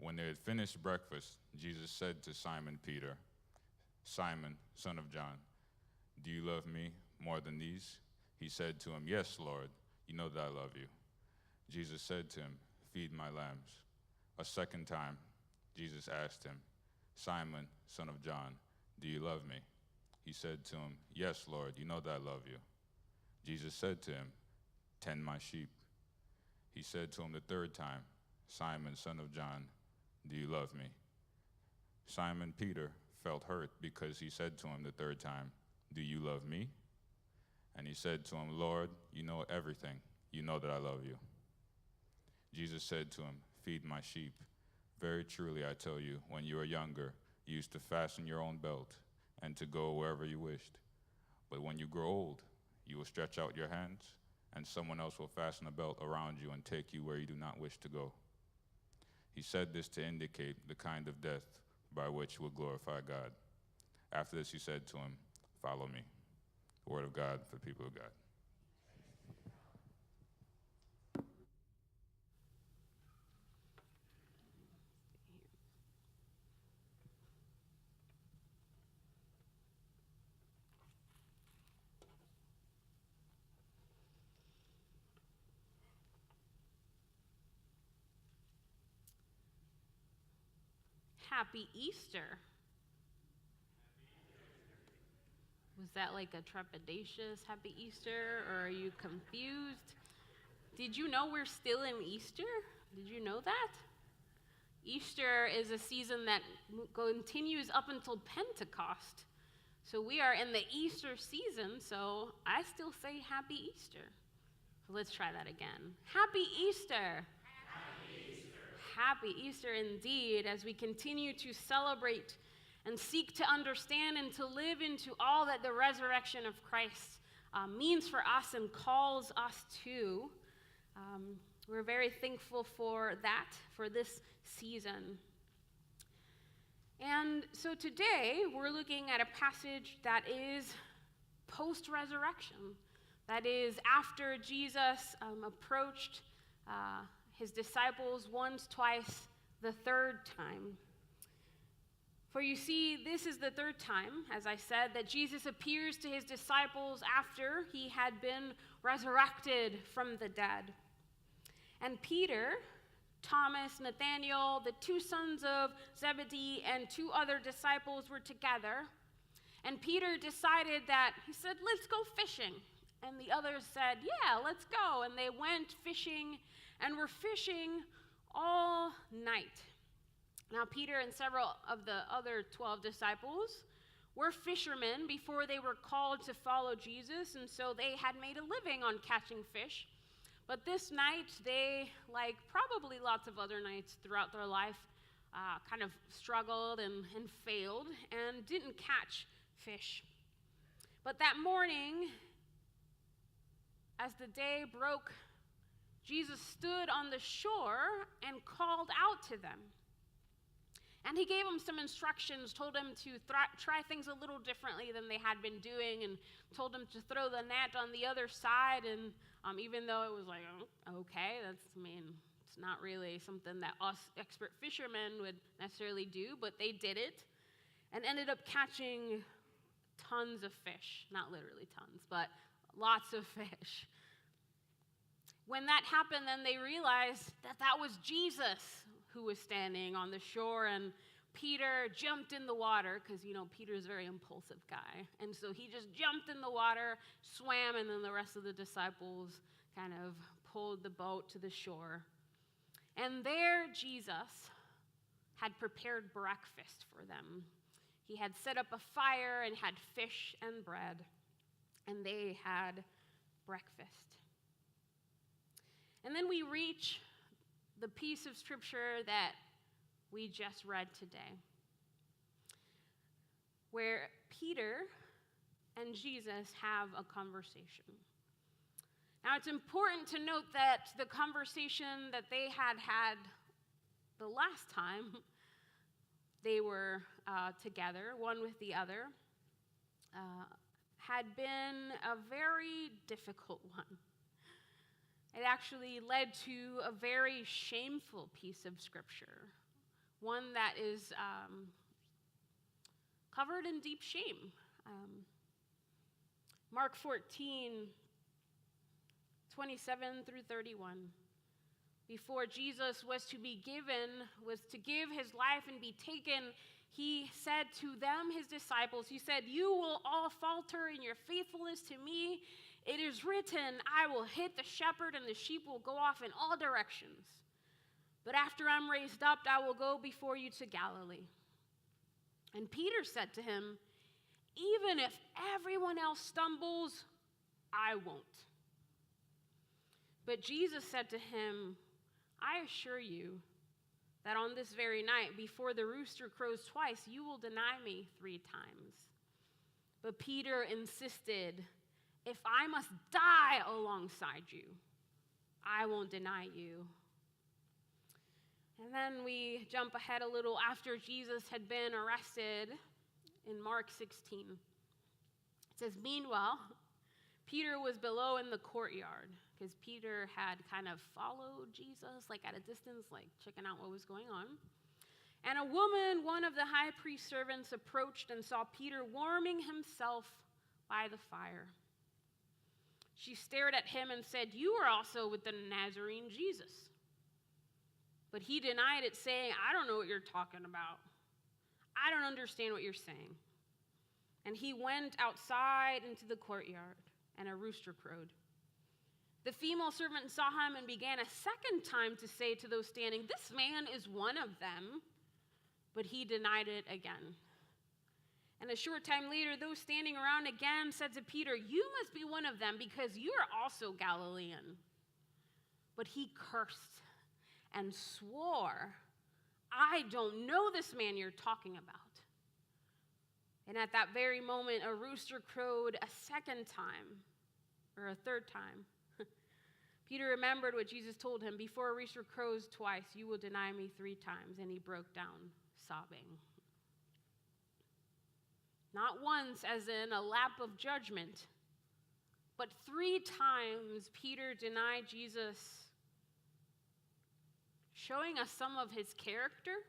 When they had finished breakfast, Jesus said to Simon Peter, "Simon, son of John, do you love me more than these?" He said to him, "Yes, Lord, you know that I love you." Jesus said to him, "Feed my lambs." A second time, Jesus asked him, "Simon, son of John, do you love me?" He said to him, "Yes, Lord, you know that I love you." Jesus said to him, "Tend my sheep." He said to him the third time, "Simon, son of John, do you love me?" Simon Peter felt hurt because he said to him the third time, "Do you love me?" And he said to him, "Lord, you know everything. You know that I love you." Jesus said to him, "Feed my sheep. Very truly I tell you, when you were younger, you used to fasten your own belt and to go wherever you wished. But when you grow old, you will stretch out your hands, and someone else will fasten a belt around you and take you where you do not wish to go." He said this to indicate the kind of death by which will glorify God. After this he said to him, "Follow me." The word of God for the people of God. Happy Easter. Was that like a trepidatious Happy Easter, or are you confused? Did you know we're still in Easter? Did you know that? Easter is a season that continues up until Pentecost. So we are in the Easter season, so I still say Happy Easter. So let's try that again. Happy Easter. Happy Easter indeed, as we continue to celebrate and seek to understand and to live into all that the resurrection of Christ means for us and calls us to. We're very thankful for that, for this season. And so today, we're looking at a passage that is post-resurrection. That is after Jesus approached his disciples once, twice, the third time. For you see, this is the third time, as I said, that Jesus appears to his disciples after he had been resurrected from the dead. And Peter, Thomas, Nathanael, the two sons of Zebedee, and two other disciples were together. And Peter decided that, he said, "Let's go fishing." And the others said, "Yeah, let's go." And they went fishing and were fishing all night. Now, Peter and several of the other 12 disciples were fishermen before they were called to follow Jesus, and so they had made a living on catching fish. But this night, they, like probably lots of other nights throughout their life, kind of struggled and failed and didn't catch fish. But that morning, as the day broke, Jesus stood on the shore and called out to them. And he gave them some instructions, told them to try things a little differently than they had been doing, and told them to throw the net on the other side. And even though it was like, okay, it's not really something that us expert fishermen would necessarily do, but they did it and ended up catching tons of fish. Not literally tons, but lots of fish. When that happened, then they realized that that was Jesus who was standing on the shore, and Peter jumped in the water because, Peter's a very impulsive guy. And so he just jumped in the water, swam, and then the rest of the disciples kind of pulled the boat to the shore. And there Jesus had prepared breakfast for them. He had set up a fire and had fish and bread, and they had breakfast. And then we reach the piece of scripture that we just read today, where Peter and Jesus have a conversation. Now, it's important to note that the conversation that they had the last time they were together, one with the other, had been a very difficult one. It actually led to a very shameful piece of scripture. one that is covered in deep shame. Mark 14, 27 through 31. Before Jesus was to give his life and be taken, he said to them, his disciples, he said, "You will all falter in your faithfulness to me. It is written, I will hit the shepherd and the sheep will go off in all directions. But after I'm raised up, I will go before you to Galilee." And Peter said to him, "Even if everyone else stumbles, I won't." But Jesus said to him, "I assure you that on this very night, before the rooster crows twice, you will deny me 3 times." But Peter insisted, "If I must die alongside you, I won't deny you." And then we jump ahead a little after Jesus had been arrested in Mark 16. It says, "Meanwhile, Peter was below in the courtyard," because Peter had kind of followed Jesus, like at a distance, like checking out what was going on. "And a woman, one of the high priest's servants, approached and saw Peter warming himself by the fire. She stared at him and said, 'You are also with the Nazarene Jesus.' But he denied it, saying, 'I don't know what you're talking about. I don't understand what you're saying.' And he went outside into the courtyard, and a rooster crowed. The female servant saw him and began a second time to say to those standing, 'This man is one of them.' But he denied it again. And a short time later, those standing around again said to Peter, 'You must be one of them, because you are also Galilean.' But he cursed and swore, 'I don't know this man you're talking about.' And at that very moment, a rooster crowed a third time. Peter remembered what Jesus told him, 'Before a rooster crows twice, you will deny me 3 times.' And he broke down, sobbing. Not once, as in a lap of judgment, but 3 times Peter denied Jesus, showing us some of his character,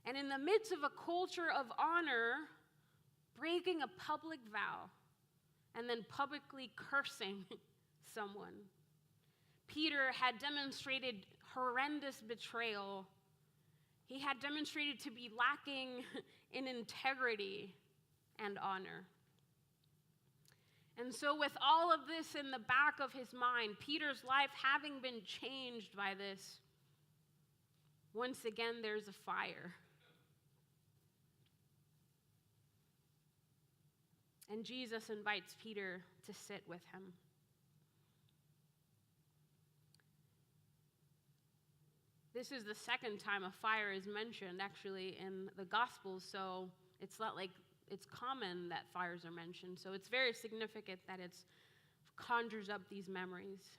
and in the midst of a culture of honor, breaking a public vow, and then publicly cursing someone. Peter had demonstrated horrendous betrayal. He had demonstrated to be lacking in integrity and honor. And so with all of this in the back of his mind, Peter's life having been changed by this, once again there's a fire. And Jesus invites Peter to sit with him. This is the second time a fire is mentioned, actually, in the Gospels, so it's not like it's common that fires are mentioned. So it's very significant that it conjures up these memories.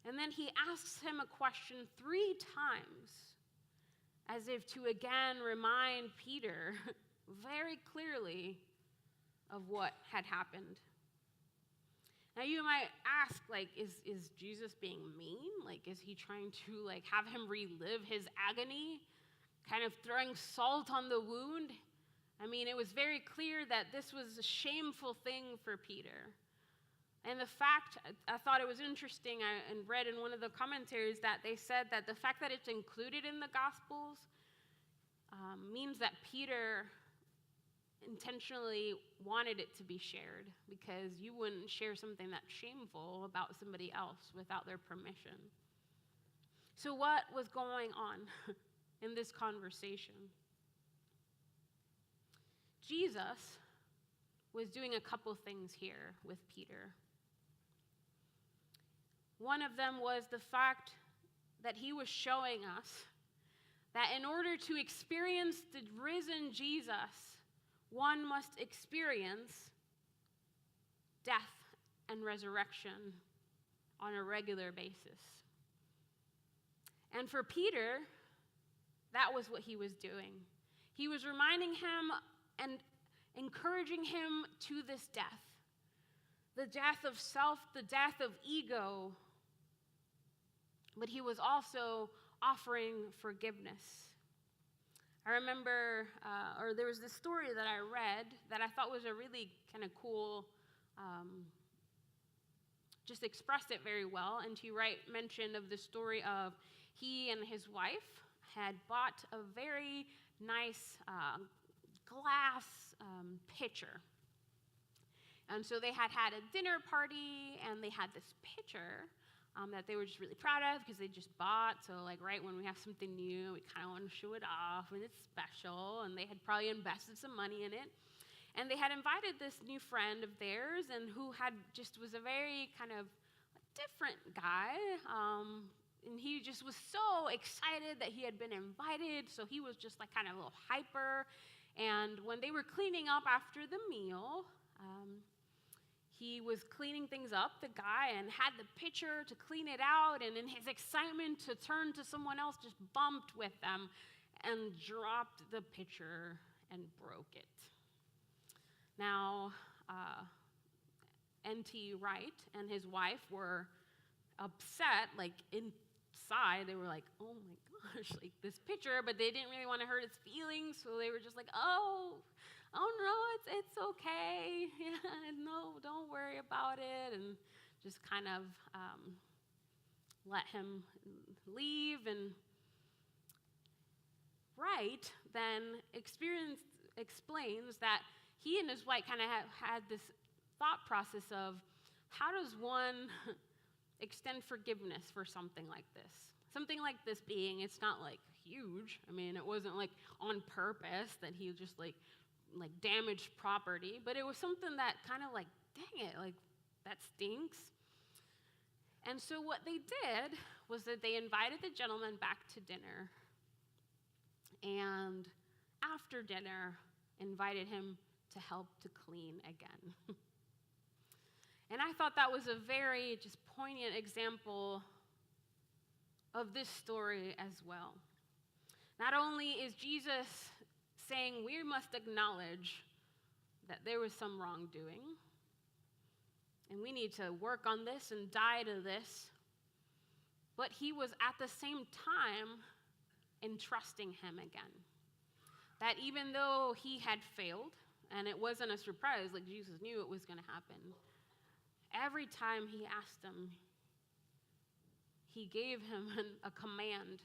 And then he asks him a question 3 times, as if to again remind Peter very clearly of what had happened. Now you might ask, is Jesus being mean? Is he trying to have him relive his agony, kind of throwing salt on the wound? I mean, it was very clear that this was a shameful thing for Peter. And the fact, I thought it was interesting, I read in one of the commentaries that they said that the fact that it's included in the Gospels means that Peter intentionally wanted it to be shared, because you wouldn't share something that's shameful about somebody else without their permission. So what was going on in this conversation? Jesus was doing a couple things here with Peter. One of them was the fact that he was showing us that in order to experience the risen Jesus, one must experience death and resurrection on a regular basis. And for Peter, that was what he was doing. He was reminding him and encouraging him to this death. The death of self, the death of ego. But he was also offering forgiveness. I remember, or there was this story that I read that I thought was a really kind of cool, just expressed it very well. And T. Wright mentioned of the story of he and his wife had bought a very nice glass pitcher. And so they had a dinner party, and they had this pitcher that they were just really proud of because they just bought. So, like, right when we have something new, we kind of want to show it off, and it's special, and they had probably invested some money in it. And they had invited this new friend of theirs, and who was a very kind of different guy. And he just was so excited that he had been invited, so he was just like kind of a little hyper. And when they were cleaning up after the meal, he was cleaning things up, the guy, and had the pitcher to clean it out, and in his excitement to turn to someone else, just bumped with them and dropped the pitcher and broke it. Now, N.T. Wright and his wife were upset, like inside. They were like, oh my gosh, like this pitcher, but they didn't really want to hurt its feelings, so they were just like, oh no, it's okay. Yeah, no, don't worry about it, and just kind of let him leave. And Wright then explains that he and his wife kind of had this thought process of how does one extend forgiveness for something like this? Something like this being, it's not like huge. I mean, it wasn't like on purpose that he just like damaged property, but it was something that kind of like, dang it, like that stinks. And so what they did was that they invited the gentleman back to dinner, and after dinner invited him to help to clean again. And I thought that was a very just poignant example of this story as well. Not only is Jesus saying we must acknowledge that there was some wrongdoing, and we need to work on this and die to this, but he was at the same time entrusting him again. That even though he had failed, and it wasn't a surprise, like Jesus knew it was going to happen, every time he asked him, he gave him a command.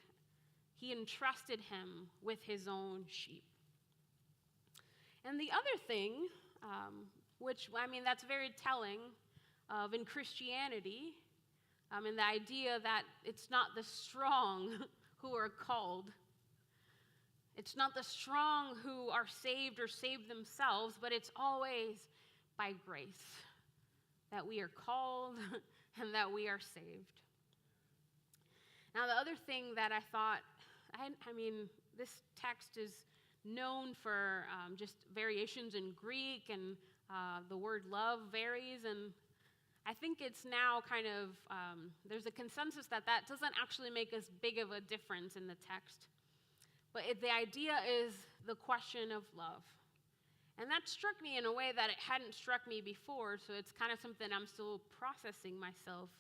He entrusted him with his own sheep. And the other thing, which, I mean, that's very telling of in Christianity, and the idea that it's not the strong who are called. It's not the strong who are saved or save themselves, but it's always by grace that we are called and that we are saved. Now, the other thing that I thought, I mean, this text is known for just variations in Greek, and the word love varies, and I think it's now kind of, there's a consensus that doesn't actually make as big of a difference in the text. But the idea is the question of love. And that struck me in a way that it hadn't struck me before, so it's kind of something I'm still processing myself.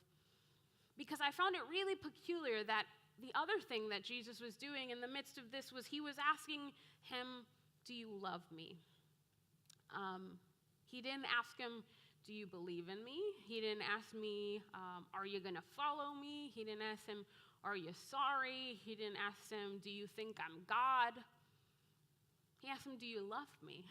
Because I found it really peculiar that the other thing that Jesus was doing in the midst of this was he was asking him, do you love me? He didn't ask him, do you believe in me? He didn't ask me, are you going to follow me? He didn't ask him, are you sorry? He didn't ask him, do you think I'm God? He asked him, do you love me?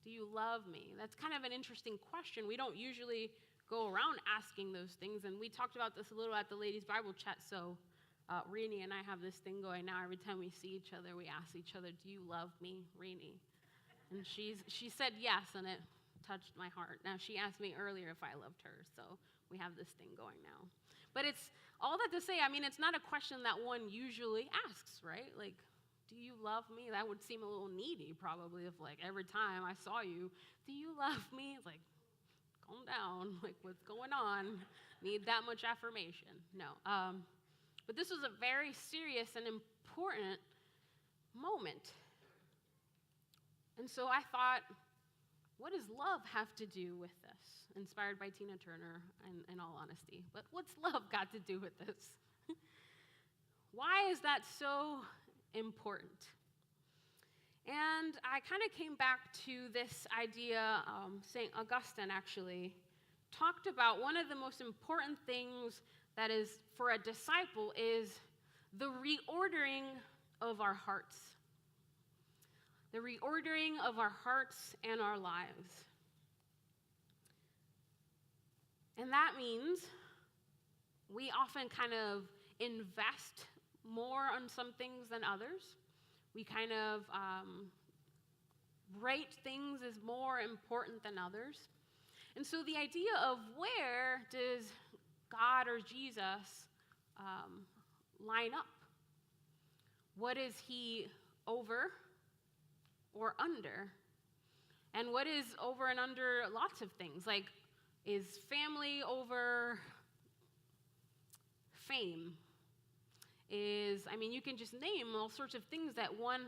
Do you love me? That's kind of an interesting question. We don't usually go around asking those things, and we talked about this a little at the ladies' Bible chat, so Rini and I have this thing going now. Every time we see each other, we ask each other, do you love me, Rini? And she said yes, and it touched my heart. Now, she asked me earlier if I loved her, so we have this thing going now. But it's all that to say, I mean, it's not a question that one usually asks, right? Like, do you love me? That would seem a little needy, probably, if, like, every time I saw you, do you love me? It's like, calm down. Like, what's going on? Need that much affirmation? No. But this was a very serious and important moment. And so I thought, what does love have to do with this? Inspired by Tina Turner, in all honesty. But what's love got to do with this? Why is that so important? And I kind of came back to this idea, St. Augustine actually talked about one of the most important things that is for a disciple is the reordering of our hearts. The reordering of our hearts and our lives. And that means we often kind of invest more on some things than others. We kind of rate things as more important than others. And so the idea of where does God or Jesus line up? What is he over or under? And what is over and under lots of things? Like, is family over fame? You can just name all sorts of things that one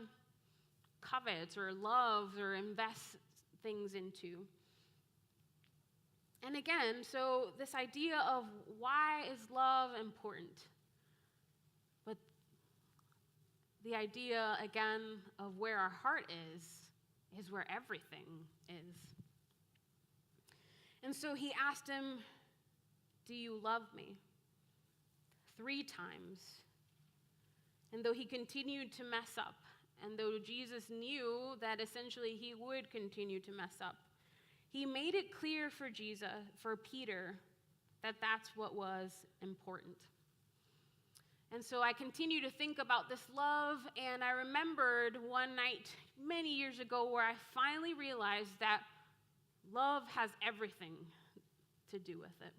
covets or loves or invests things into. And again, so this idea of why is love important? But the idea, again, of where our heart is where everything is. And so he asked him, "Do you love me?" 3 times. And though he continued to mess up, and though Jesus knew that essentially he would continue to mess up, he made it clear for Peter, that that's what was important. And so I continue to think about this love, and I remembered one night many years ago where I finally realized that love has everything to do with it.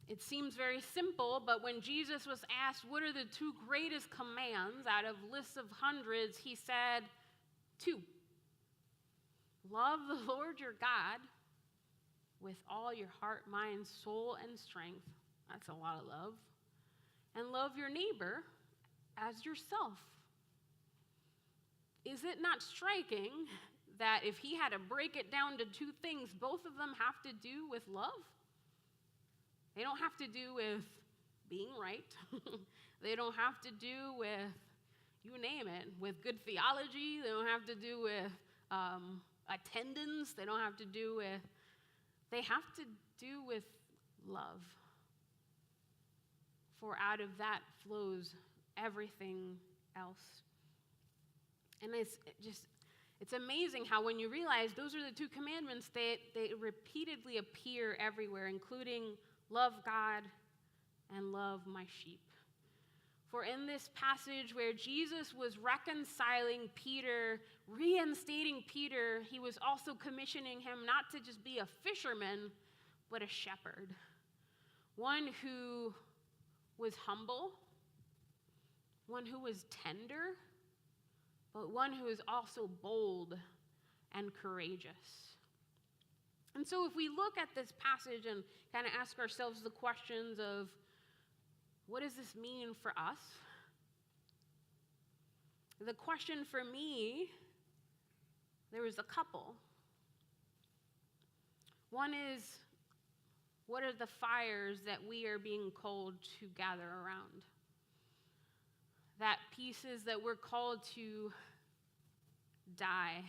It seems very simple, but when Jesus was asked what are the 2 greatest commands out of lists of hundreds, he said 2. Love the Lord your God with all your heart, mind, soul, and strength. That's a lot of love. And love your neighbor as yourself. Is it not striking that if he had to break it down to 2 things, both of them have to do with love? They don't have to do with being right. They don't have to do with, you name it, with good theology. They don't have to do with attendance. They don't have to do with, they have to do with love. For out of that flows everything else. And it's amazing how when you realize those are the 2 commandments, they repeatedly appear everywhere, including love God and love my sheep. For in this passage where Jesus was reconciling Peter, reinstating Peter, he was also commissioning him not to just be a fisherman, but a shepherd. One who was humble, one who was tender, but one who is also bold and courageous. And so if we look at this passage and kind of ask ourselves the questions of, what does this mean for us? The question for me, there was a couple. One is, what are the fires that we are being called to gather around? That pieces that we're called to die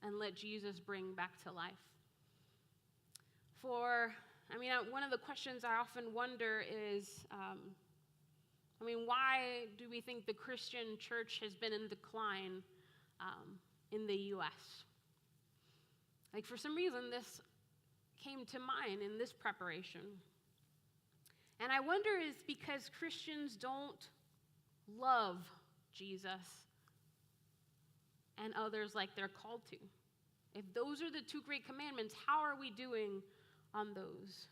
and let Jesus bring back to life. One of the questions I often wonder is, why do we think the Christian church has been in decline in the U.S.? For some reason, this came to mind in this preparation. And I wonder it's because Christians don't love Jesus and others like they're called to. If those are the 2 great commandments, how are we doing on those?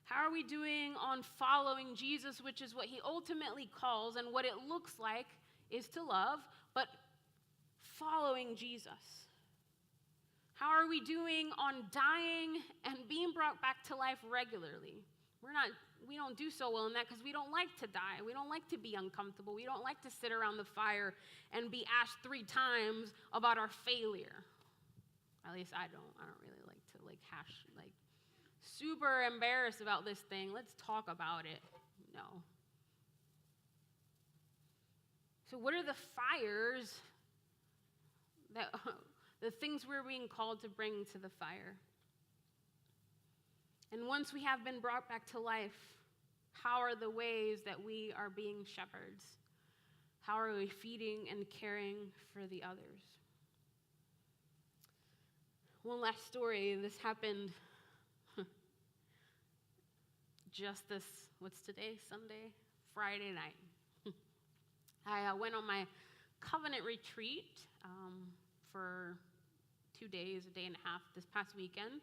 How are we doing on following Jesus, which is what he ultimately calls, and what it looks like is to love, but following Jesus? How are we doing on dying and being brought back to life regularly? We don't do so well in that because we don't like to die. We don't like to be uncomfortable. We don't like to sit around the fire and be asked 3 times about our failure. At least I don't really like to super embarrassed about this thing. Let's talk about it. No. So what are the fires that the things we're being called to bring to the fire? And once we have been brought back to life, how are the ways that we are being shepherds? How are we feeding and caring for the others? One last story. This happened just this, what's today? Sunday? Friday night. I went on my covenant retreat for 2 days, a day and a half this past weekend.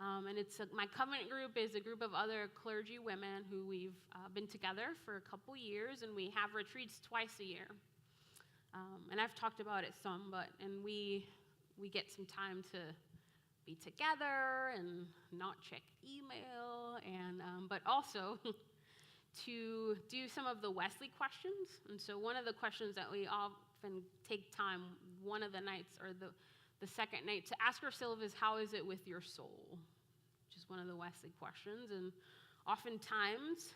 And my covenant group is a group of other clergy women who we've been together for a couple years, and we have retreats twice a year. And I've talked about it some, and we get some time to be together and not check email, but also to do some of the Wesley questions. And so one of the questions that we often take time, one of the nights or the second night, to ask ourselves is, how is it with your soul? Which is one of the Wesley questions. And oftentimes,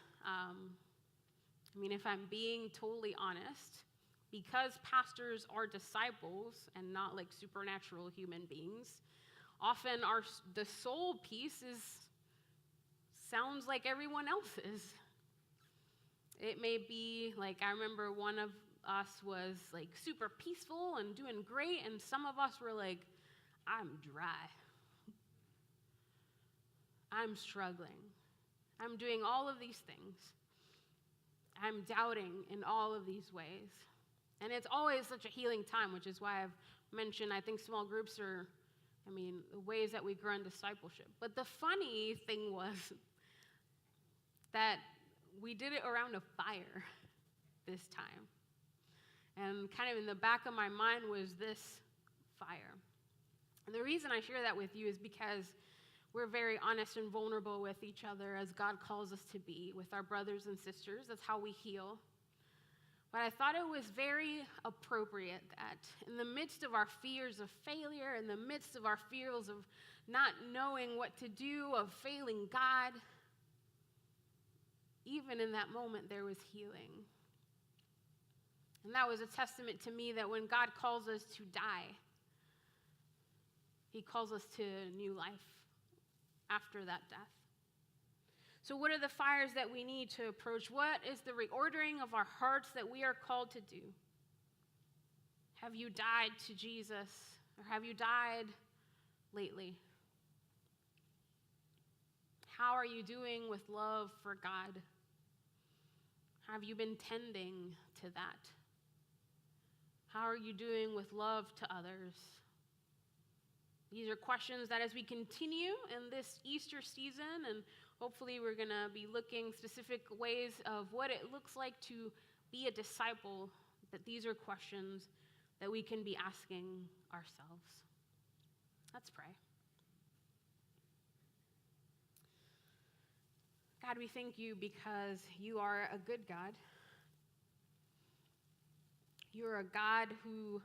if I'm being totally honest, because pastors are disciples and not like supernatural human beings, often the soul piece sounds like everyone else's. It may be like, I remember one of us was like super peaceful and doing great, and some of us were like, I'm dry. I'm struggling. I'm doing all of these things. I'm doubting in all of these ways. And it's always such a healing time, which is why I've mentioned, I think small groups are, the ways that we grow in discipleship. But the funny thing was that we did it around a fire this time. And kind of in the back of my mind was this fire. And the reason I share that with you is because we're very honest and vulnerable with each other, as God calls us to be, with our brothers and sisters. That's how we heal. But I thought it was very appropriate that in the midst of our fears of failure, in the midst of our fears of not knowing what to do, of failing God, even in that moment there was healing. And that was a testament to me that when God calls us to die, he calls us to new life after that death. So what are the fires that we need to approach? What is the reordering of our hearts that we are called to do? Have you died to Jesus, or have you died lately? How are you doing with love for God? Have you been tending to that? How are you doing with love to others? These are questions that as we continue in this Easter season, and hopefully we're going to be looking specific ways of what it looks like to be a disciple, that these are questions that we can be asking ourselves. Let's pray. God, we thank you because you are a good God. You're a God who